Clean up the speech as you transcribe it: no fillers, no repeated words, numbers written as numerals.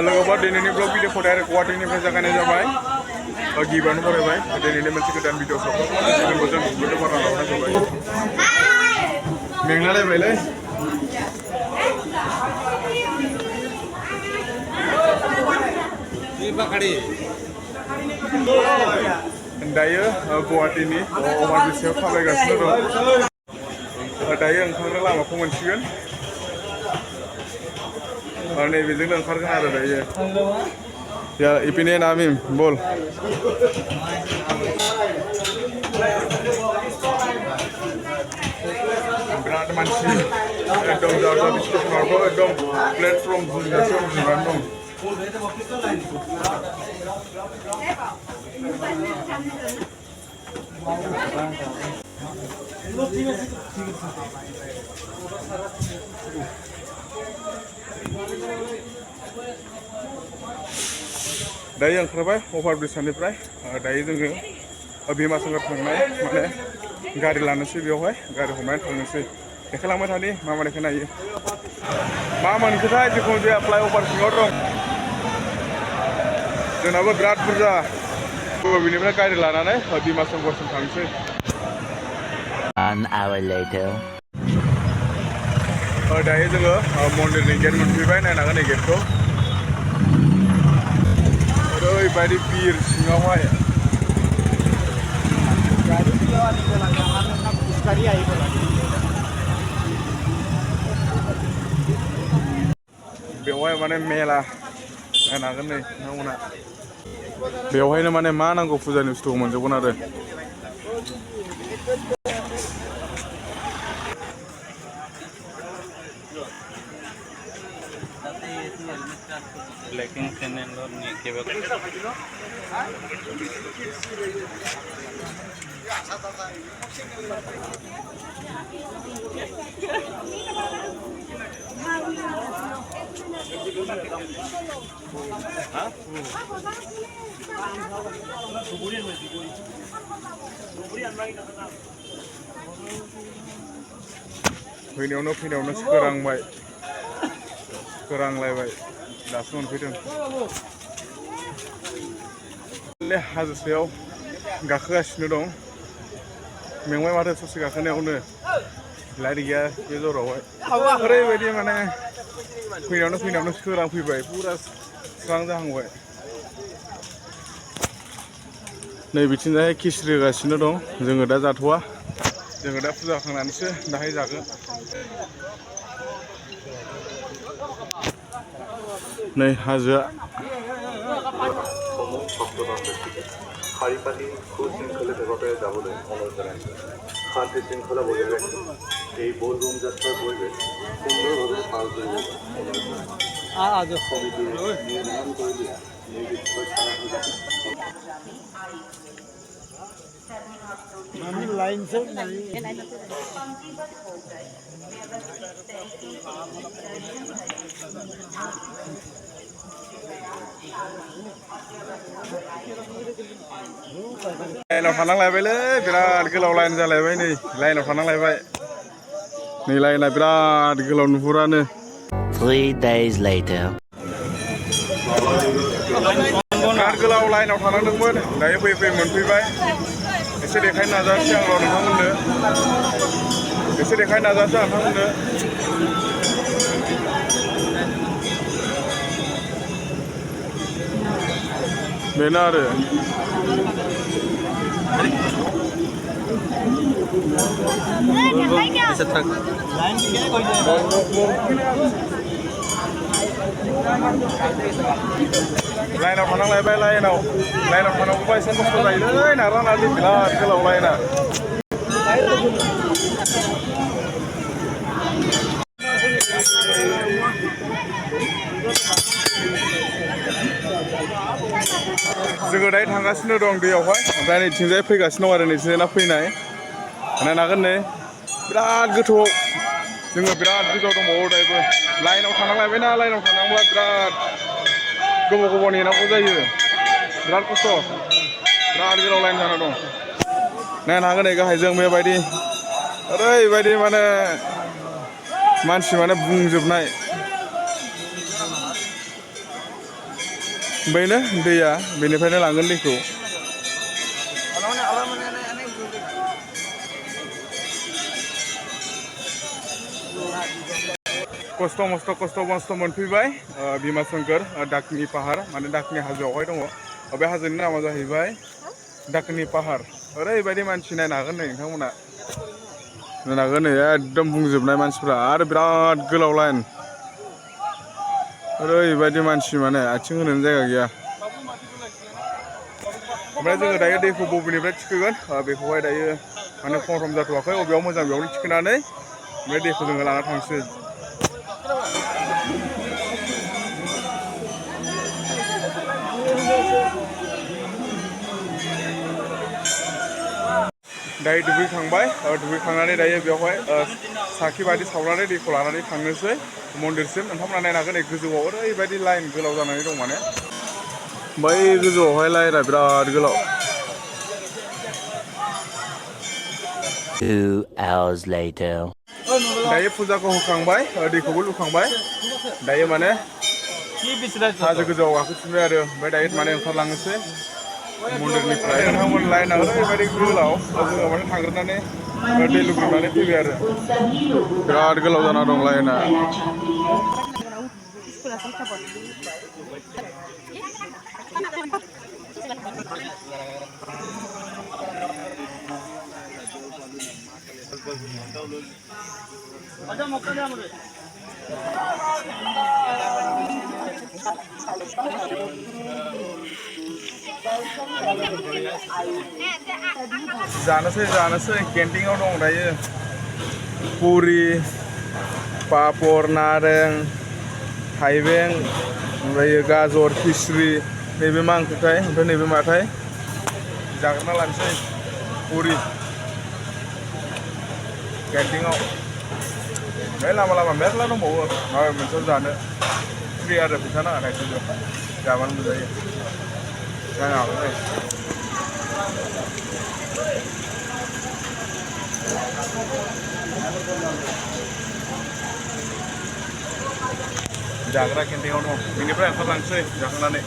लोगोफोर दिनैनि ब्लग भिडिअखौ डाइरेक्ट गुवाहाटीनिफ्राय जागायनाय जाबाय गिबियावनो फरायबाय दिनैनि मोनसे गोदान भिडिअ सफैगोनखौ जों भिडिअ बानायना लानाय जाबाय मेंलायलायबायलै दायो गुवाहाटीनि ओभारब्रिजआव थाबायगासिनो दं दायो ओंखारग्रा लामाखौ मोनसिगोन नैबेजोंनो ओंखारगोन आरो दायो या इपिने नामिम बल बिराद मानसि एकदम जारजा स्टेसनावथ' एकदम प्लेटफर्म बुंजासेयाव बुंनानै दं दायो ओंखारबाय ओभारब्रिजनिफ्राय दायो जोङो भीमाशंकर थांनाय माने गारि लानोसै बेवहाय गारि हमनानै थांनोसै देखायलांबाय थानि मा मा देखायनो मा मोनखोथाय जिखुनु जाया फ्लाइअभार सिङाव दं जोंनाबो बिराद बुरजा बेनिफ्राय गारि लानानै भीमाशंकरसिम थांसै दायो जोङो मन्दिरनि गेट मोनफैबाय नायनांगोन नै गेटखौ ओरैबायदि बिर सिङावहाय बेवहाय माने मेला नायनांगोन नै नोंथांमोना बेवहायनो माने मा नांगौ फुजानि बुस्थुखौ मोनजोबगोन आरो ब्लैकिंग चैनल और नीचे फैनायावनो सोरांबाय सोरांलायबाय दासो मोनफैदों हाजो सायाव गाखोगासिनो दं मेंबाय माथो ससे गाखोनायावनो लाइट गैया बे जरावहाय ओरैबायदि माने फैनायावनो सोरांफैबाय पुरा स्रां जाहांबाय नै बिथिंजाय खिस्रि होगासिनो दं जोङो दा जाथ'वा जोङो दा फुजा होखांनानैसो दाहाय जागोन नै हाजोआ শাৰীপাতি সুশৃংখলিতভাৱে যাবলৈ অনুৰোধ জনাইছোঁ শান্তি শৃংখলা বজাই ৰাখি এই বলবম যাত্ৰাৰ পৰিৱেশ সুন্দৰভাৱে পাৰ কৰিবলৈ অনুৰোধ জনাইছোঁ সমিতিয়ে নিৰ্ধাৰণ কৰি দিয়া নিৰ্দিষ্ট লাইন लाइनाव थानांलायबायलै बिराद गोलाव लाइन जालायबाय नै लाइनाव थानांलायबाय नै लाइना बिराद गोलाव नुहुरानो 3 days later बिराद गोलाव लाइनाव थानांदोंमोन दायो फैयै मोनफैबाय एसे देखायनो नाजानोसै आं नोंथांमोननो बेनो आरो लाइनाव थानांलायबाय लाइनाव थानांगौबा एसे खस्थ' जायोलै नारा नारदि बिराद गोलाव लाइना जोङो दायो थांगासिनो दं दैयावहाय ओमफ्राय नैथिंजाय फैगासिनो दं आरो नैथिंजायना फैनाय नायनांगोन नै बिराद गोथौआव जोङो बिराद गोजौआव दंबावो दायोबो लाइनाव थानांलायबायना लाइनाव थानांब्ला बिराद गोबाव नेनांगौ जायो बिराद खस्थ' बिराद गोलाव लाइन जाना दं नायनो हागोन नै गाहायजों बेबायदि ओरैबायदि माने मानसि माने बुंजोबनाय बेनो दैया बेनिफ्रायनो लांगोन दैखौ खस्थ' मोनफैबाय भीमाशंकर डाकनि पाहार माने डाकनि हाजोआवहाय दङ बे हाजोनि नामा जाहैबाय डाकनि पाहार ओरैबायदि मानसि नायनो हागोन नै नोंथांमोना नायनो हागोन नै एकदम बुंजोबनाय मानसिफ्रा आरो बिराद गोलाव लाइन ओरैबायदि मानसि माने आथिं होनोनो जायगा गैया ओमफ्राय जोङो दायो दैखौ बबेनिफ्राय थिखोगोन बेखौहाय दायो माने कनफार्म जाथ'वाखै बबेयाव मोजां बेयावनो थिखोनानै ओमफ्राय दैखौ जोङो लाना थांसै दायो दुगैखांनानै दायो बेवहाय साखि बायदि सावनानै दैखौ लानानै थांनोसै मन्दिरसिम नोंथांमोना नायनो हागोन गोजौआव ओरैबायदि लाइन गोलाव जानानै दं माने बै गोजौआवहाय लाइना बिराद गोलाव 2 hours later. दायो फुजाखौ होखांबाय दैखौबो लुखांबाय दायो माने हाजो गोजौआव गाखोफिनबाय आरो ओमफ्राय दायो माने ओंखारलांनोसै मन्दिरनिफ्राय नोंथांमोन लाइना ओरैबायदि गोलाव जोङो माने थांग्रोनानै दै लुग्रोनानै फैबाय आरो बिराद गोलाव जाना दं लाइना जानोसै केन्टिंआव दं दायो पुरि पापर नारें थाइबें ओमफ्राय गाजर खिस्रि नैबे मा ओंख्रिथाय ओमफ्राय नैबे माथाय जाग्रोना लानोसै पुरि केन्टिंआव बे लामा मेरला दंबावो माबा मोनसेयाव जानो फ्रि आरो फैसा नाङा थाइसेबो जाबानो मोनजायो जानो हागौ जाग्रा केन्टिंआव दं बेनिफ्राय ओंखारलांसै जाखांनानै